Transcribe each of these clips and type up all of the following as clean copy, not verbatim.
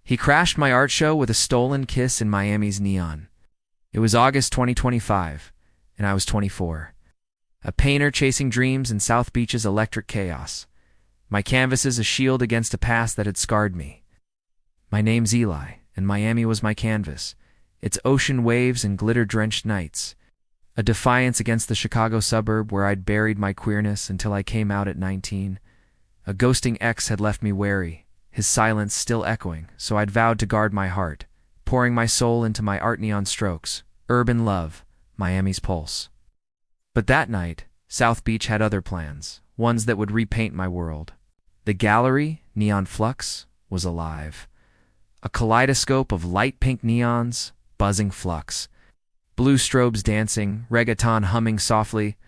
He crashed my art show with a stolen kiss in Miami's neon. It was August 2025, and I was 24. A painter chasing dreams in South Beach's electric chaos. My canvases a shield against a past that had scarred me. My name's Eli, and Miami was my canvas. Its ocean waves and glitter-drenched nights. A defiance against the Chicago suburb where I'd buried my queerness until I came out at 19. A ghosting ex had left me wary, his silence still echoing, so I'd vowed to guard my heart, pouring my soul into my art neon strokes. Urban love, Miami's pulse. But that night, South Beach had other plans, ones that would repaint my world. The gallery, Neon Flux, was alive. A kaleidoscope of light pink neons, buzzing flux. Blue strobes dancing, reggaeton humming softly,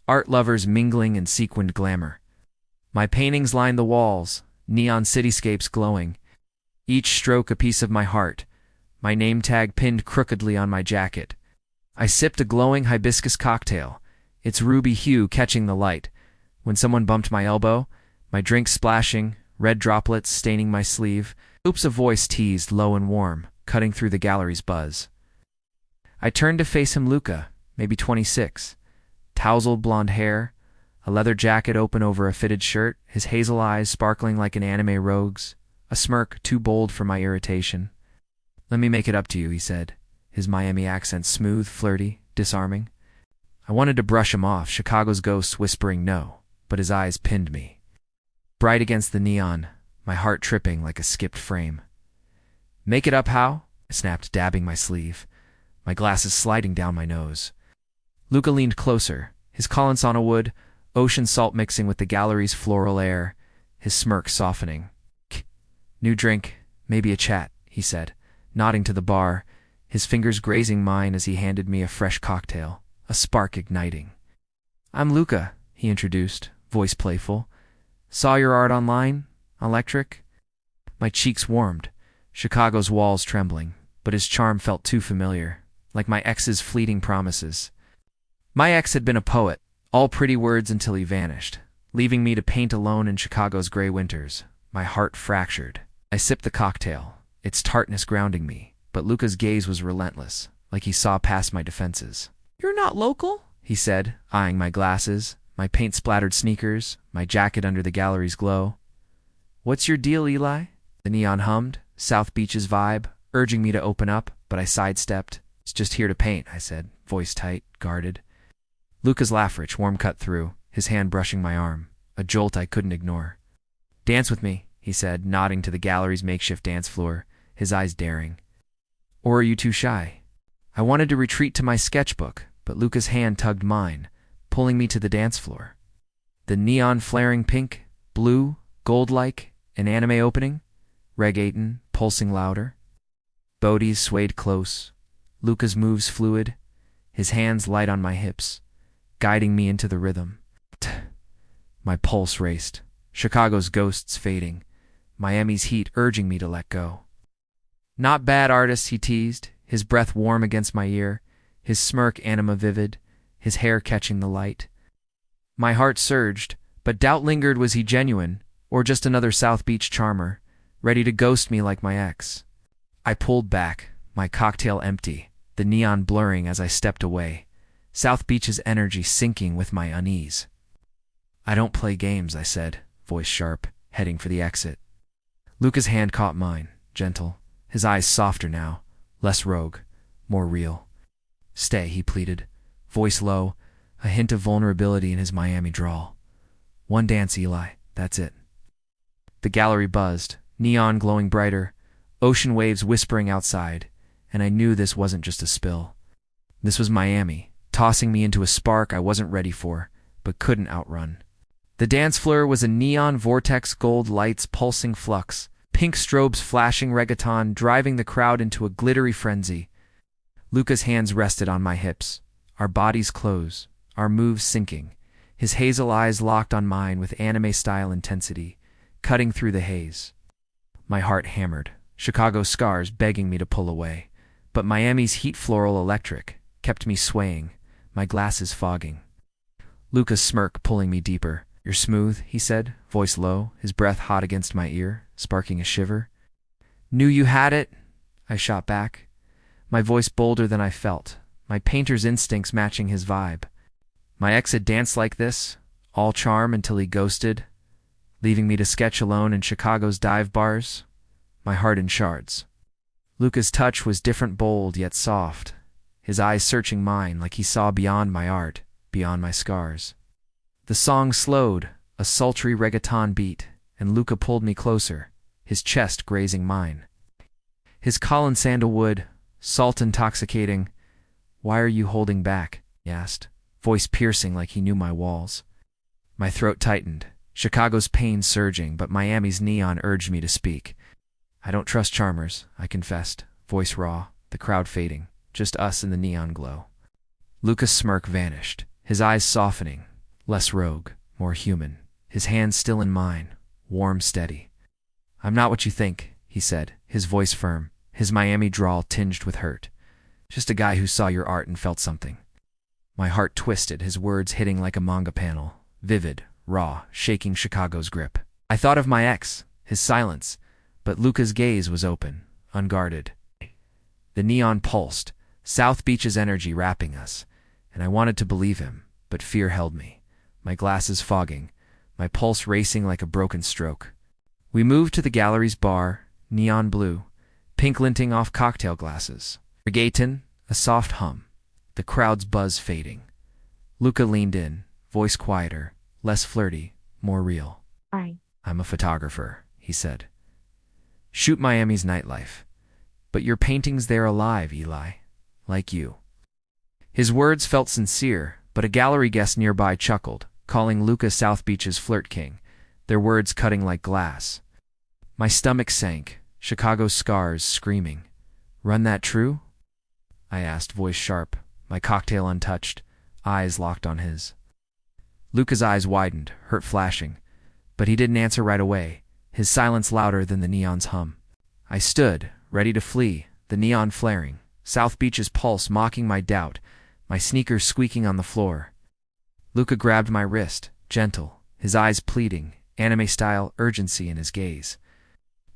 art lovers mingling in sequined glamour. My paintings lined the walls, neon cityscapes glowing. Each stroke a piece of my heart, my name tag pinned crookedly on my jacket. I sipped a glowing hibiscus cocktail, its ruby hue catching the light, when someone bumped my elbow, my drink splashing, red droplets staining my sleeve. Oops, a voice teased low and warm, cutting through the gallery's buzz. I turned to face him, Luca, maybe 26. Tousled blonde hair, a leather jacket open over a fitted shirt, his hazel eyes sparkling like an anime rogue's, a smirk too bold for my irritation. "Let me make it up to you," he said, his Miami accent smooth, flirty, disarming. I wanted to brush him off, Chicago's ghosts whispering no, but his eyes pinned me. Bright against the neon, my heart tripping like a skipped frame. "Make it up how?" I snapped, dabbing my sleeve, my glasses sliding down my nose. Luca leaned closer, his Collinsana wood, ocean salt mixing with the gallery's floral air, his smirk softening. "New drink, maybe a chat," he said, nodding to the bar, his fingers grazing mine as he handed me a fresh cocktail, a spark igniting. "I'm Luca," he introduced, voice playful. "Saw your art online? Electric?" My cheeks warmed, Chicago's walls trembling, but his charm felt too familiar, like my ex's fleeting promises. My ex had been a poet, all pretty words until he vanished, leaving me to paint alone in Chicago's gray winters, my heart fractured. I sipped the cocktail, its tartness grounding me, but Luca's gaze was relentless, like he saw past my defenses. "You're not local?" he said, eyeing my glasses, my paint-splattered sneakers, my jacket under the gallery's glow. "What's your deal, Eli?" The neon hummed, South Beach's vibe, urging me to open up, but I sidestepped. "It's just here to paint," I said, voice tight, guarded. Luca's laugh rich, warm cut through, his hand brushing my arm, a jolt I couldn't ignore. "Dance with me," he said, nodding to the gallery's makeshift dance floor, his eyes daring. "Or are you too shy?" I wanted to retreat to my sketchbook, but Luca's hand tugged mine, pulling me to the dance floor. The neon flaring pink, blue, gold-like, an anime opening, reggaeton pulsing louder. Bodies swayed close, Luca's moves fluid, his hands light on my hips, guiding me into the rhythm. My pulse raced, Chicago's ghosts fading, Miami's heat urging me to let go. "Not bad, artist," he teased, his breath warm against my ear, his smirk anima vivid, his hair catching the light. My heart surged, but doubt lingered. Was he genuine, or just another South Beach charmer, ready to ghost me like my ex? I pulled back, my cocktail empty, the neon blurring as I stepped away, South Beach's energy sinking with my unease. "I don't play games," I said, voice sharp, heading for the exit. Luca's hand caught mine, gentle, his eyes softer now, less rogue, more real. "Stay," he pleaded, voice low, a hint of vulnerability in his Miami drawl. "One dance, Eli, that's it." The gallery buzzed, neon glowing brighter, ocean waves whispering outside, and I knew this wasn't just a spill. This was Miami, tossing me into a spark I wasn't ready for, but couldn't outrun. The dance floor was a neon vortex, gold lights pulsing flux, pink strobes flashing reggaeton, driving the crowd into a glittery frenzy. Luca's hands rested on my hips, our bodies close, our moves syncing, his hazel eyes locked on mine with anime-style intensity, cutting through the haze. My heart hammered, Chicago's scars begging me to pull away, but Miami's heat floral electric kept me swaying, my glasses fogging. Luca's smirk pulling me deeper. "You're smooth," he said, voice low, his breath hot against my ear, sparking a shiver. Knew you had it, I shot back, my voice bolder than I felt, my painter's instincts matching his vibe. My ex had danced like this, all charm until he ghosted, leaving me to sketch alone in Chicago's dive bars, my heart in shards. Luca's touch was different, bold yet soft, his eyes searching mine like he saw beyond my art, beyond my scars. The song slowed, a sultry reggaeton beat, and Luca pulled me closer, his chest grazing mine. His call in sandalwood, salt intoxicating. "Why are you holding back?" he asked, voice piercing like he knew my walls. My throat tightened, Chicago's pain surging, but Miami's neon urged me to speak. "I don't trust charmers," I confessed, voice raw, the crowd fading, just us in the neon glow. Luca's smirk vanished, his eyes softening, less rogue, more human, his hands still in mine, warm, steady. "I'm not what you think," he said, his voice firm, his Miami drawl tinged with hurt. "Just a guy who saw your art and felt something." My heart twisted, his words hitting like a manga panel, vivid, raw, shaking Chicago's grip. I thought of my ex, his silence, but Luca's gaze was open, unguarded. The neon pulsed, South Beach's energy wrapping us, and I wanted to believe him, but fear held me, my glasses fogging, my pulse racing like a broken stroke. We moved to the gallery's bar, neon blue, pink linting off cocktail glasses. Reggaeton, a soft hum, the crowd's buzz fading. Luca leaned in, voice quieter, less flirty, more real. Hi. "I'm a photographer," he said. "Shoot Miami's nightlife. But your paintings, they're alive, Eli. Like you." His words felt sincere, but a gallery guest nearby chuckled, calling Luca South Beach's flirt king, their words cutting like glass. My stomach sank, Chicago's scars screaming. "Run that true?" I asked, voice sharp, my cocktail untouched, eyes locked on his. Luca's eyes widened, hurt flashing, but he didn't answer right away, his silence louder than the neon's hum. I stood, ready to flee, the neon flaring, South Beach's pulse mocking my doubt, my sneakers squeaking on the floor. Luca grabbed my wrist, gentle, his eyes pleading, anime-style urgency in his gaze.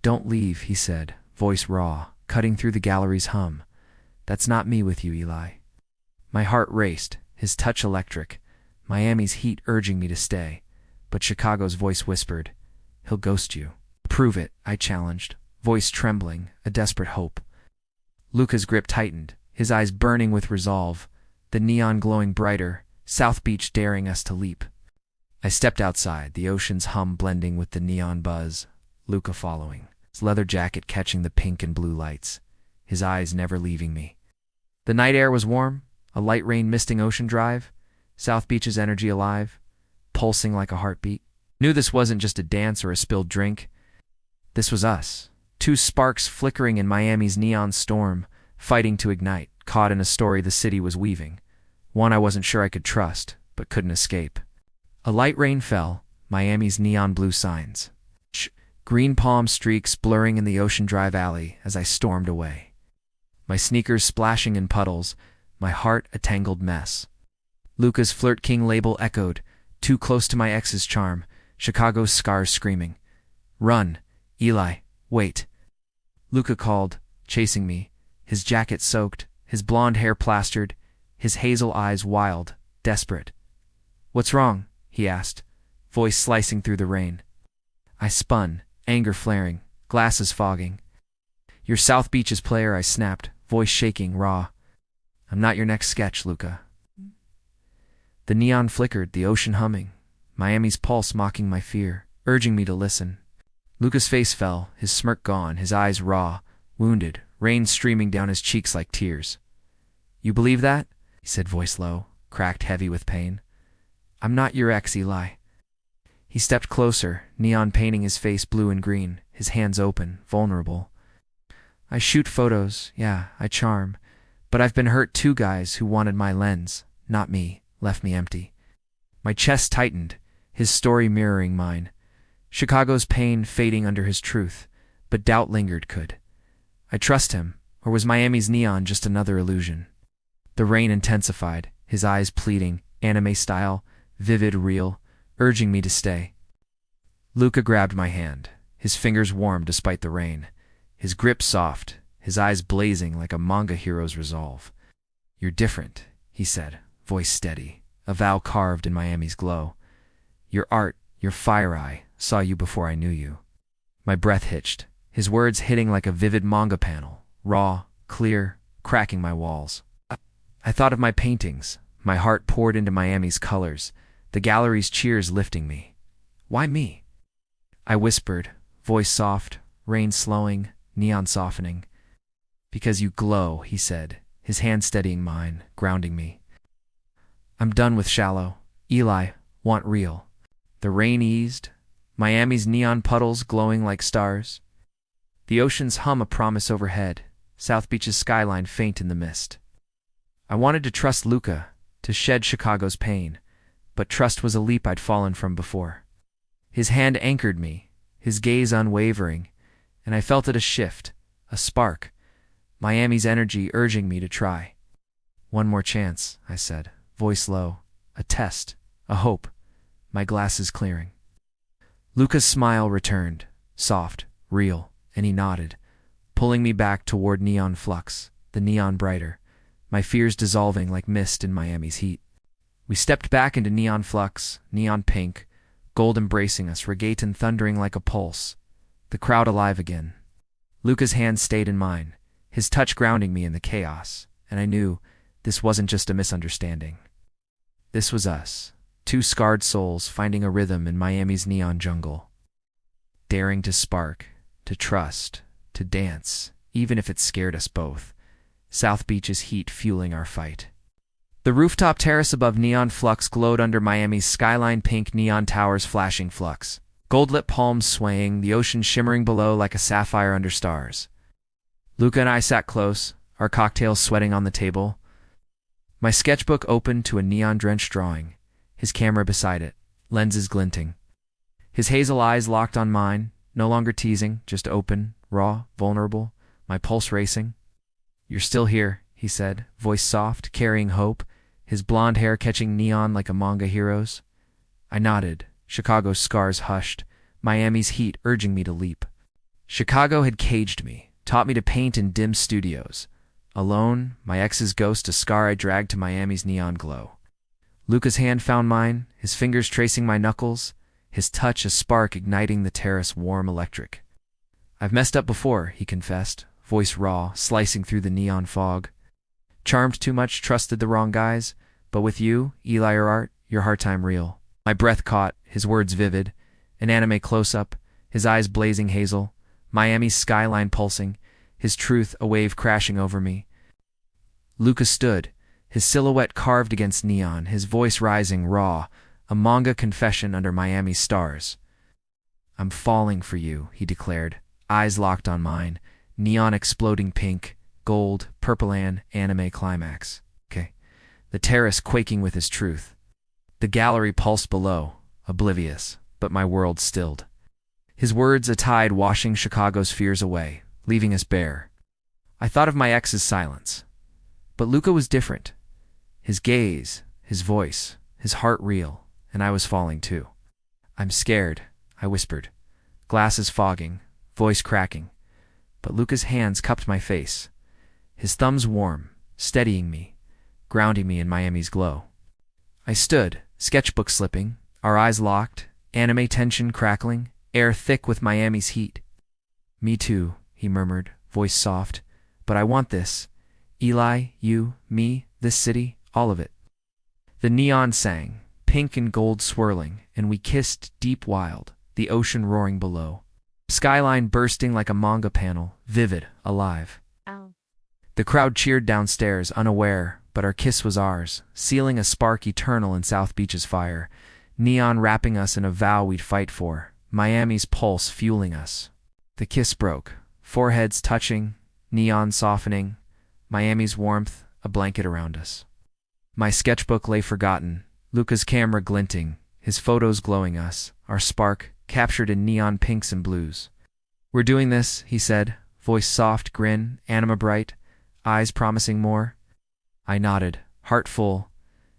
"Don't leave," he said, voice raw, cutting through the gallery's hum. "That's not me with you, Eli." My heart raced, his touch electric, Miami's heat urging me to stay, but Chicago's voice whispered, "He'll ghost you." "Prove it," I challenged, voice trembling, a desperate hope. Luca's grip tightened, his eyes burning with resolve, the neon glowing brighter, South Beach daring us to leap. I stepped outside, the ocean's hum blending with the neon buzz, Luca following, his leather jacket catching the pink and blue lights, his eyes never leaving me. The night air was warm, a light rain misting Ocean Drive, South Beach's energy alive, pulsing like a heartbeat. Knew this wasn't just a dance or a spilled drink. This was us, two sparks flickering in Miami's neon storm, fighting to ignite, caught in a story the city was weaving, one I wasn't sure I could trust, but couldn't escape. A light rain fell, Miami's neon blue signs. Green palm streaks blurring in the Ocean Drive alley as I stormed away. My sneakers splashing in puddles, my heart a tangled mess. Luca's Flirt King label echoed, too close to my ex's charm, Chicago's scars screaming. "Run, Eli, wait." Luca called, chasing me, his jacket soaked, his blonde hair plastered, his hazel eyes wild, desperate. "What's wrong?" he asked, voice slicing through the rain. I spun, anger flaring, glasses fogging. "You're South Beach's player," I snapped, voice shaking, raw. "I'm not your next sketch, Luca." The neon flickered, the ocean humming, Miami's pulse mocking my fear, urging me to listen. Luca's face fell, his smirk gone, his eyes raw, wounded, rain streaming down his cheeks like tears. "You believe that?" he said, voice low, cracked heavy with pain. "I'm not your ex, Eli." He stepped closer, neon painting his face blue and green, his hands open, vulnerable. "I shoot photos, yeah, I charm, but I've been hurt too. Guys who wanted my lens, not me, left me empty." My chest tightened, his story mirroring mine. Chicago's pain fading under his truth, but doubt lingered. Could I trust him, or was Miami's neon just another illusion? The rain intensified, his eyes pleading, anime style, vivid, real, urging me to stay. Luca grabbed my hand, his fingers warm despite the rain, his grip soft, his eyes blazing like a manga hero's resolve. "You're different," he said, voice steady, a vow carved in Miami's glow. "Your art, your fire eye, saw you before I knew you." My breath hitched, his words hitting like a vivid manga panel, raw, clear, cracking my walls. I thought of my paintings, my heart poured into Miami's colors, the gallery's cheers lifting me. "Why me?" I whispered, voice soft, rain slowing, neon softening. "Because you glow," he said, his hand steadying mine, grounding me. "I'm done with shallow. Eli, want real." The rain eased, Miami's neon puddles glowing like stars. The ocean's hum a promise overhead, South Beach's skyline faint in the mist. I wanted to trust Luca, to shed Chicago's pain, but trust was a leap I'd fallen from before. His hand anchored me, his gaze unwavering, and I felt it a shift, a spark, Miami's energy urging me to try. "One more chance," I said, voice low, "a test, a hope." My glasses clearing. Luca's smile returned, soft, real, and he nodded, pulling me back toward neon flux, the neon brighter, my fears dissolving like mist in Miami's heat. We stepped back into neon flux, neon pink, gold embracing us, reggaeton thundering like a pulse, the crowd alive again. Luca's hand stayed in mine, his touch grounding me in the chaos, and I knew this wasn't just a misunderstanding. This was us, two scarred souls finding a rhythm in Miami's neon jungle. Daring to spark, to trust, to dance, even if it scared us both. South Beach's heat fueling our fight. The rooftop terrace above neon flux glowed under Miami's skyline, pink neon towers flashing flux. Gold-lit palms swaying, the ocean shimmering below like a sapphire under stars. Luca and I sat close, our cocktails sweating on the table. My sketchbook opened to a neon-drenched drawing, his camera beside it, lenses glinting. His hazel eyes locked on mine, no longer teasing, just open, raw, vulnerable, my pulse racing. "You're still here," he said, voice soft, carrying hope, his blonde hair catching neon like a manga hero's. I nodded, Chicago's scars hushed, Miami's heat urging me to leap. Chicago had caged me, taught me to paint in dim studios. Alone, my ex's ghost a scar I dragged to Miami's neon glow. Luca's hand found mine, his fingers tracing my knuckles, his touch a spark igniting the terrace warm electric. "I've messed up before," he confessed, voice raw, slicing through the neon fog. "Charmed too much, trusted the wrong guys, but with you, Eli or Art, your hard time real." My breath caught, his words vivid, an anime close-up, his eyes blazing hazel, Miami's skyline pulsing, his truth a wave crashing over me. Luca stood, his silhouette carved against neon, his voice rising raw, a manga confession under Miami's stars. "I'm falling for you," he declared, eyes locked on mine, neon exploding pink, gold, purple anime climax. Okay. The terrace quaking with his truth. The gallery pulsed below, oblivious, but my world stilled. His words a tide washing Chicago's fears away, leaving us bare. I thought of my ex's silence. But Luca was different. His gaze, his voice, his heart real, and I was falling too. "I'm scared," I whispered, glasses fogging, voice cracking. But Luca's hands cupped my face, his thumbs warm, steadying me, grounding me in Miami's glow. I stood, sketchbook slipping, our eyes locked, anime tension crackling, air thick with Miami's heat. "Me too," he murmured, voice soft, "but I want this. Eli, you, me, this city, all of it." The neon sang, pink and gold swirling, and we kissed deep wild, the ocean roaring below. Skyline bursting like a manga panel, vivid, alive. Ow. The crowd cheered downstairs, unaware, but our kiss was ours, sealing a spark eternal in South Beach's fire, neon wrapping us in a vow we'd fight for, Miami's pulse fueling us. The kiss broke, foreheads touching, neon softening, Miami's warmth, a blanket around us. My sketchbook lay forgotten, Luca's camera glinting, his photos glowing us, our spark captured in neon pinks and blues. "We're doing this," he said, voice soft, grin, anima bright, eyes promising more. I nodded, heart full.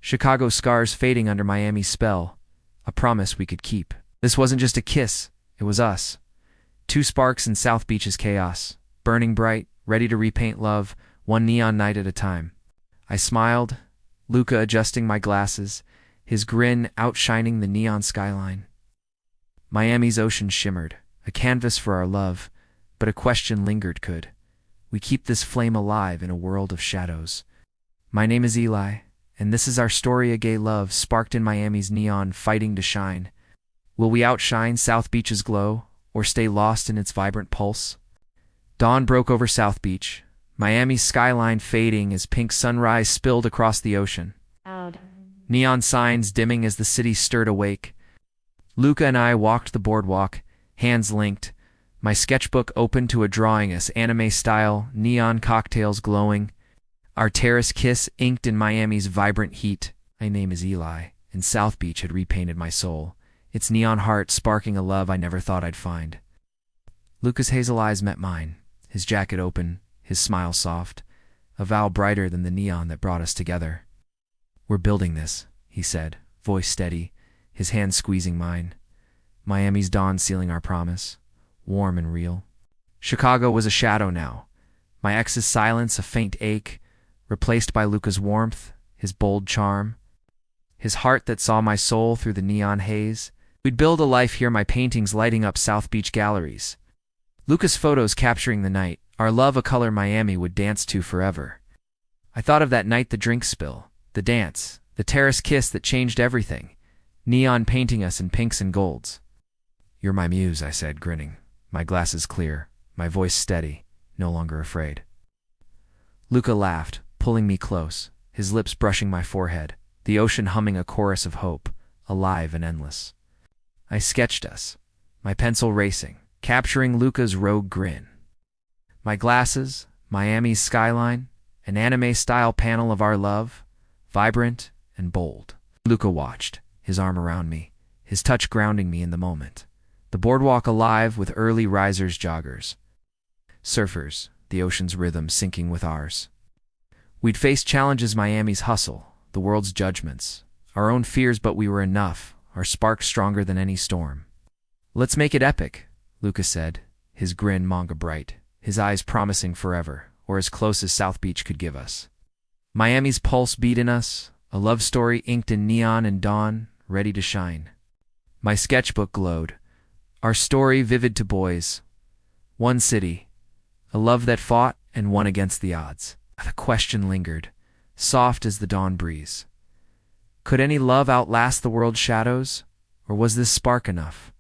Chicago scars fading under Miami's spell, a promise we could keep. This wasn't just a kiss, it was us. Two sparks in South Beach's chaos, burning bright, ready to repaint love, one neon night at a time. I smiled, Luca adjusting my glasses, his grin outshining the neon skyline. Miami's ocean shimmered, a canvas for our love, but a question lingered: could we keep this flame alive in a world of shadows? My name is Eli, and this is our story of gay love sparked in Miami's neon, fighting to shine. Will we outshine South Beach's glow, or stay lost in its vibrant pulse? Dawn broke over South Beach, Miami's skyline fading as pink sunrise spilled across the ocean. Neon signs dimming as the city stirred awake. Luca and I walked the boardwalk, hands linked, my sketchbook open to a drawing us anime-style, neon cocktails glowing. Our terrace kiss inked in Miami's vibrant heat. My name is Eli, and South Beach had repainted my soul, its neon heart sparking a love I never thought I'd find. Luca's hazel eyes met mine, his jacket open, his smile soft, a vow brighter than the neon that brought us together. We're building this, he said, voice steady, his hand squeezing mine. Miami's dawn sealing our promise, warm and real. Chicago was a shadow now, my ex's silence a faint ache, replaced by Luca's warmth, his bold charm, his heart that saw my soul through the neon haze. We'd build a life here, my paintings lighting up South Beach galleries, Luca's photos capturing the night, our love a color Miami would dance to forever. I thought of that night, the drink spill, the dance, the terrace kiss that changed everything, neon painting us in pinks and golds. You're my muse, I said, grinning, my glasses clear, my voice steady, no longer afraid. Luca laughed, pulling me close, his lips brushing my forehead, the ocean humming a chorus of hope, alive and endless. I sketched us, my pencil racing, capturing Luca's rogue grin. My glasses, Miami's skyline, an anime-style panel of our love, vibrant and bold. Luca watched, his arm around me, his touch grounding me in the moment. The boardwalk alive with early risers, joggers, surfers, the ocean's rhythm syncing with ours. We'd faced challenges, Miami's hustle, the world's judgments, our own fears, but we were enough, our spark stronger than any storm. Let's make it epic, Luca said, his grin manga bright, his eyes promising forever, or as close as South Beach could give us. Miami's pulse beat in us, a love story inked in neon and dawn, ready to shine. My sketchbook glowed, our story vivid to boys. One city, a love that fought and won against the odds. The question lingered, soft as the dawn breeze. Could any love outlast the world's shadows, or was this spark enough?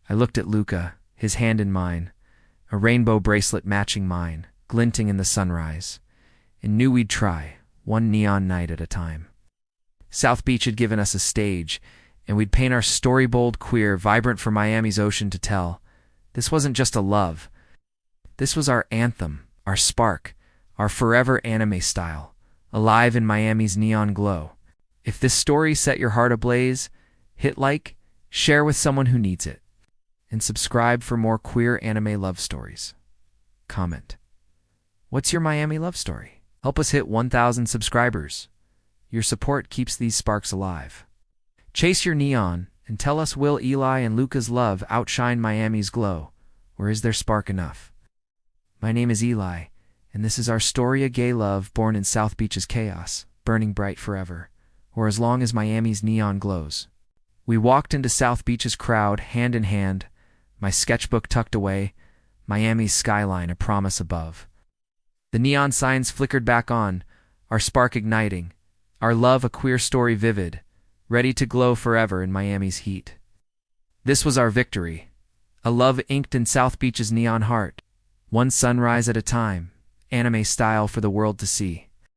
I looked at Luca, his hand in mine, a rainbow bracelet matching mine, glinting in the sunrise, and knew we'd try, one neon night at a time. South Beach had given us a stage, and we'd paint our story bold, queer, vibrant for Miami's ocean to tell. This wasn't just a love. This was our anthem, our spark, our forever anime style, alive in Miami's neon glow. If this story set your heart ablaze, hit like, share with someone who needs it, and subscribe for more queer anime love stories. Comment: what's your Miami love story? Help us hit 1,000 subscribers. Your support keeps these sparks alive. Chase your neon and tell us, will Eli and Luca's love outshine Miami's glow, or is there spark enough? My name is Eli, and this is our story of gay love born in South Beach's chaos, burning bright forever, or as long as Miami's neon glows. We walked into South Beach's crowd, hand in hand, my sketchbook tucked away, Miami's skyline a promise above. The neon signs flickered back on, our spark igniting, our love a queer story vivid, ready to glow forever in Miami's heat. This was our victory, a love inked in South Beach's neon heart, one sunrise at a time, anime style for the world to see.